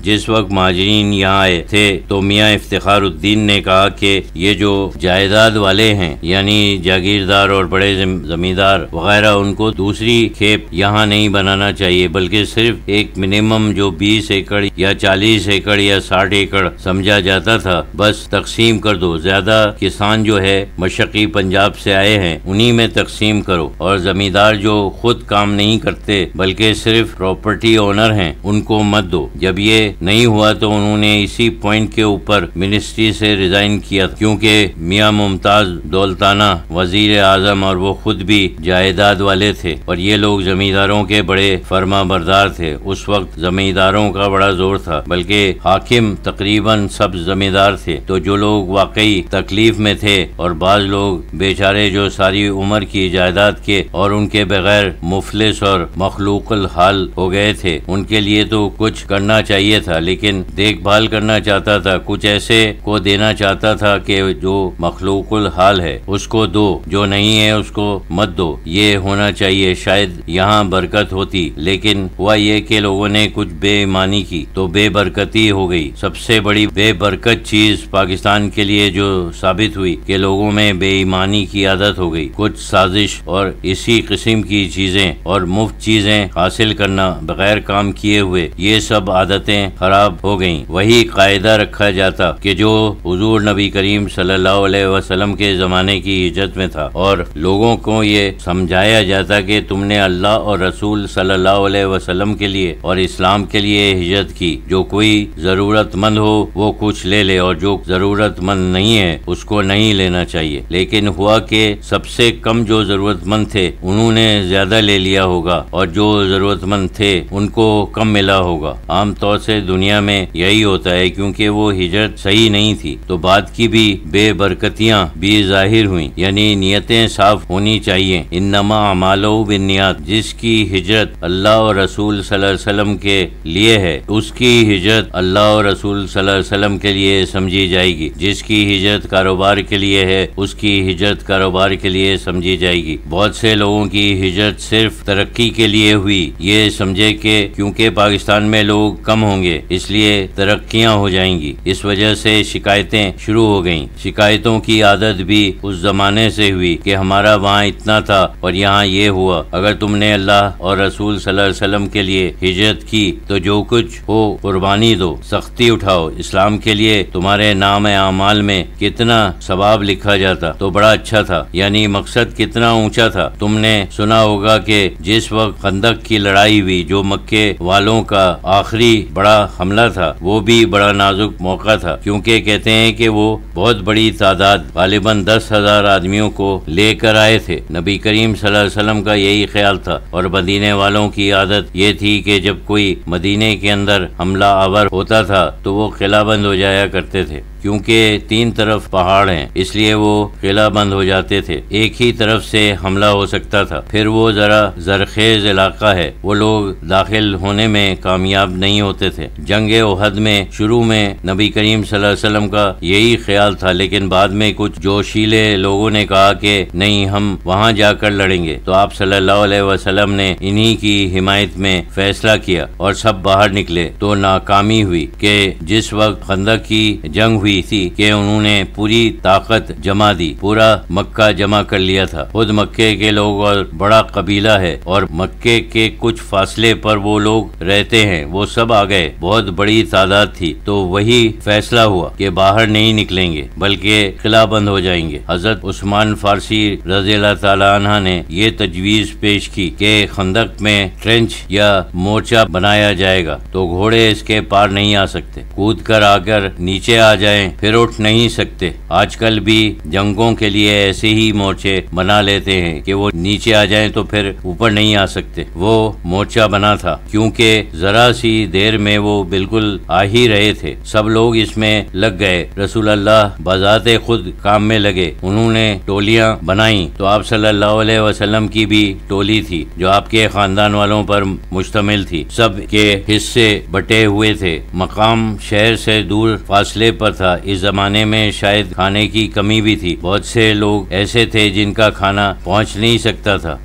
जिस वक्त महाजरीन यहाँ आए थे तो मियाँ इफ्तिखारुद्दीन ने कहा कि ये जो जायदाद वाले हैं यानी जागीरदार और बड़े जमींदार वगैरह, उनको दूसरी खेप यहाँ नहीं बनाना चाहिए, बल्कि सिर्फ एक मिनिमम जो 20 एकड़ या 40 एकड़ या 60 एकड़ समझा जाता था, बस तकसीम कर दो। ज्यादा किसान जो है मशक्की पंजाब से आए हैं उन्हीं में तकसीम करो, और जमींदार जो खुद काम नहीं करते बल्कि सिर्फ प्रॉपर्टी ओनर हैं उनको मत दो। जब ये नहीं हुआ तो उन्होंने इसी पॉइंट के ऊपर मिनिस्ट्री से रिजाइन किया, क्योंकि मियाँ मुमताज दौलताना वजीर आजम और वो खुद भी जायदाद वाले थे और ये लोग जमींदारों के बड़े फर्मा बरदार थे। उस वक्त जमींदारों का बड़ा जोर था, बल्कि हाकिम तकरीबन सब जमींदार थे। तो जो लोग वाकई तकलीफ में थे और बाज लोग बेचारे जो सारी उम्र की जायदाद के और उनके बगैर मुफलिस और मखलूकुल हाल हो गए थे, उनके लिए तो कुछ करना चाहिए था, लेकिन देखभाल करना चाहता था, कुछ ऐसे को देना चाहता था कि जो मखलूकुल हाल है उसको दो, जो नहीं है उसको मत दो। ये होना चाहिए, शायद यहाँ बरकत होती। लेकिन हुआ ये कि लोगों ने कुछ बेईमानी की तो बेबरकती हो गई। सबसे बड़ी बेबरकत चीज पाकिस्तान के लिए जो साबित हुई कि लोगों में बेईमानी की आदत हो गई। कुछ साजिश और इसी किस्म की चीजें और मुफ्त चीजें हासिल करना बगैर काम किए हुए, ये सब आदतें खराब हो गईं। वही कायदा रखा जाता कि जो हुजूर नबी करीम सल्लल्लाहु अलैहि वसल्लम के जमाने की हिजरत में था, और लोगों को ये समझाया जाता कि तुमने अल्लाह और रसूल सल्लल्लाहु अलैहि वसल्लम के लिए और इस्लाम के लिए हिजरत की। जो कोई जरूरतमंद हो वो कुछ ले ले और जो जरूरतमंद नहीं है उसको नहीं लेना चाहिए। लेकिन हुआ कि सबसे कम जो जरूरतमंद थे उन्होंने ज्यादा ले लिया होगा और जो जरूरतमंद थे उनको कम मिला होगा। आमतौर से दुनिया में यही होता है, क्योंकि वो हिजरत सही नहीं थी तो बाद की भी बेबरकतियां भी जाहिर हुई। यानी नियतें साफ होनी चाहिए। इन्नमा अमालो बिन्नियात, जिसकी हिजरत अल्लाह और रसूल सल्लल्लाहु अलैहि वसल्लम के लिए है उसकी हिजरत अल्लाह और रसूल सल्लल्लाहु अलैहि वसल्लम के लिए समझी जाएगी। जिसकी हिजरत कारोबार के लिए है उसकी हिजरत कारोबार के लिए समझी जाएगी। बहुत से लोगों की हिजरत सिर्फ तरक्की के लिए हुई, ये समझे कि क्योंकि पाकिस्तान में लोग कम होंगे इसलिए तरक्कियां हो जाएंगी। इस वजह से शिकायतें शुरू हो गईं। शिकायतों की आदत भी उस जमाने से हुई कि हमारा वहाँ इतना था और यहाँ ये हुआ। अगर तुमने अल्लाह और रसूल सल्लल्लाहु अलैहि वसल्लम के लिए हिजरत की तो जो कुछ हो कुर्बानी दो, सख्ती उठाओ। इस्लाम के लिए तुम्हारे नाम आमाल में कितना सवाब लिखा जाता तो बड़ा अच्छा था। यानी मकसद कितना ऊंचा था। तुमने सुना होगा कि जिस वक्त खंदक की लड़ाई हुई, जो मक्के वालों का आखिरी बड़ा हमला था, वो भी बड़ा नाजुक मौका था, क्योंकि कहते हैं कि वो बहुत बड़ी तादाद गालिबन 10,000 आदमियों को लेकर आए थे। नबी करीम सल्लल्लाहु अलैहि वसल्लम का यही ख्याल था और मदीने वालों की आदत ये थी कि जब कोई मदीने के अंदर हमला आवर होता था तो वो किला बंद हो जाया करते थे। क्योंकि 3 तरफ पहाड़ हैं इसलिए वो किला बंद हो जाते थे। एक ही तरफ से हमला हो सकता था। फिर वो जरा जरखेज इलाका है, वो लोग दाखिल होने में कामयाब नहीं होते थे। जंगे ओहद में शुरू में नबी करीम सल्लल्लाहु अलैहि वसल्लम का यही ख्याल था, लेकिन बाद में कुछ जोशीले लोगों ने कहा कि नहीं, हम वहाँ जाकर लड़ेंगे। तो आप सल्लल्लाहु अलैहि वसल्लम ने इन्हीं की हिमायत में फैसला किया और सब बाहर निकले। तो नाकामी हुई कि जिस वक्त खंदक की जंग हुई थी कि उन्होंने पूरी ताकत जमा दी, पूरा मक्का जमा कर लिया था। खुद मक्के के लोग और बड़ा कबीला है और मक्के के कुछ फासले पर वो लोग रहते हैं, वो सब आ गए। बहुत बड़ी तादाद थी। तो वही फैसला हुआ कि बाहर नहीं निकलेंगे बल्कि किला बंद हो जाएंगे। हजरत उस्मान फारसी रज़ियल्लाहु ताला अन्हा ने ये तजवीज पेश की कि खंदक में ट्रेंच या मोर्चा बनाया जाएगा तो घोड़े इसके पार नहीं आ सकते, कूद कर आकर नीचे आ जाएं फिर उठ नहीं सकते। आजकल भी जंगों के लिए ऐसे ही मोर्चे बना लेते हैं कि वो नीचे आ जाएं तो फिर ऊपर नहीं आ सकते। वो मोर्चा बना था क्योंकि जरा सी देर में वो बिल्कुल आ ही रहे थे। सब लोग इसमें लग गए। रसूल अल्लाह बजाते खुद काम में लगे। उन्होंने टोलियां बनाई तो आप सल्लल्लाहु अलैहि वसल्लम की भी टोली थी जो आपके खानदान वालों पर मुश्तमिल थी। सब के हिस्से बटे हुए थे। मकाम शहर से दूर फासले पर था। इस जमाने में शायद खाने की कमी भी थी। बहुत से लोग ऐसे थे जिनका खाना पहुंच नहीं सकता था।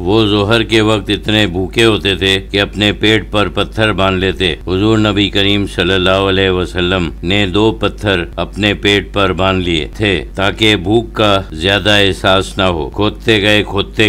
वो जोहर के वक्त इतने भूखे होते थे कि अपने पेट पर पत्थर बांध लेते। हुजूर नबी करीम सल्लल्लाहु अलैहि वसल्लम ने 2 पत्थर अपने पेट पर बांध लिए थे ताकि भूख का ज्यादा एहसास न हो। खोदते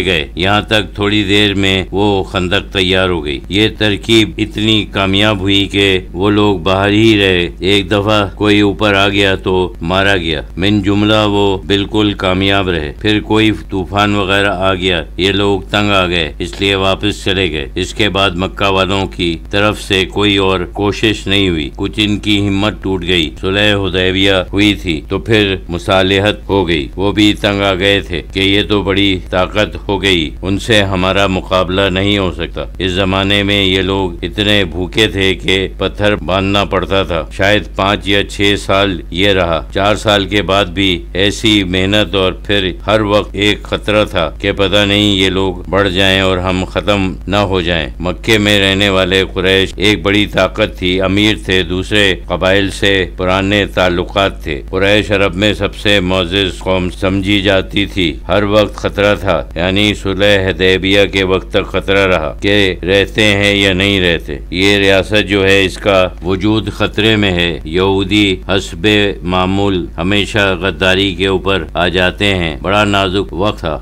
गए यहाँ तक थोड़ी देर में वो खंदक तैयार हो गई। ये तरकीब इतनी कामयाब हुई कि वो लोग बाहर ही रहे। एक दफा कोई ऊपर आ गया तो मारा गया। मिन जुमला वो बिल्कुल कामयाब रहे। फिर कोई तूफान वगैरह आ गया, ये लोग तंग आ गए, इसलिए वापस चले गए। इसके बाद मक्का वालों की तरफ से कोई और कोशिश नहीं हुई। कुछ इनकी हिम्मत टूट गई। सुलह हुदैबिया हुई थी तो फिर मुसालिहत हो गई। वो भी तंग आ गए थे कि ये तो बड़ी ताकत हो गई, उनसे हमारा मुकाबला नहीं हो सकता। इस जमाने में ये लोग इतने भूखे थे कि पत्थर बांधना पड़ता था। शायद 5 या 6 साल ये रहा। 4 साल के बाद भी ऐसी मेहनत और फिर हर वक्त एक खतरा था कि पता नहीं ये लोग बढ़ जाएं और हम खत्म न हो जाएं। मक्के में रहने वाले कुरैश एक बड़ी ताकत थी, अमीर थे, दूसरे कबाइल से पुराने ताल्लुकात थे। कुरैश अरब में सबसे मोअज़्ज़ज़ कौम समझी जाती थी। हर वक्त खतरा था, यानी सुलह हुदैबिया के वक्त तक खतरा रहा कि रहते हैं या नहीं रहते। ये रियासत जो है इसका वजूद खतरे में है। यहूदी हस्बे मामूल हमेशा गद्दारी के ऊपर आ जाते हैं। बड़ा नाजुक वक्त था।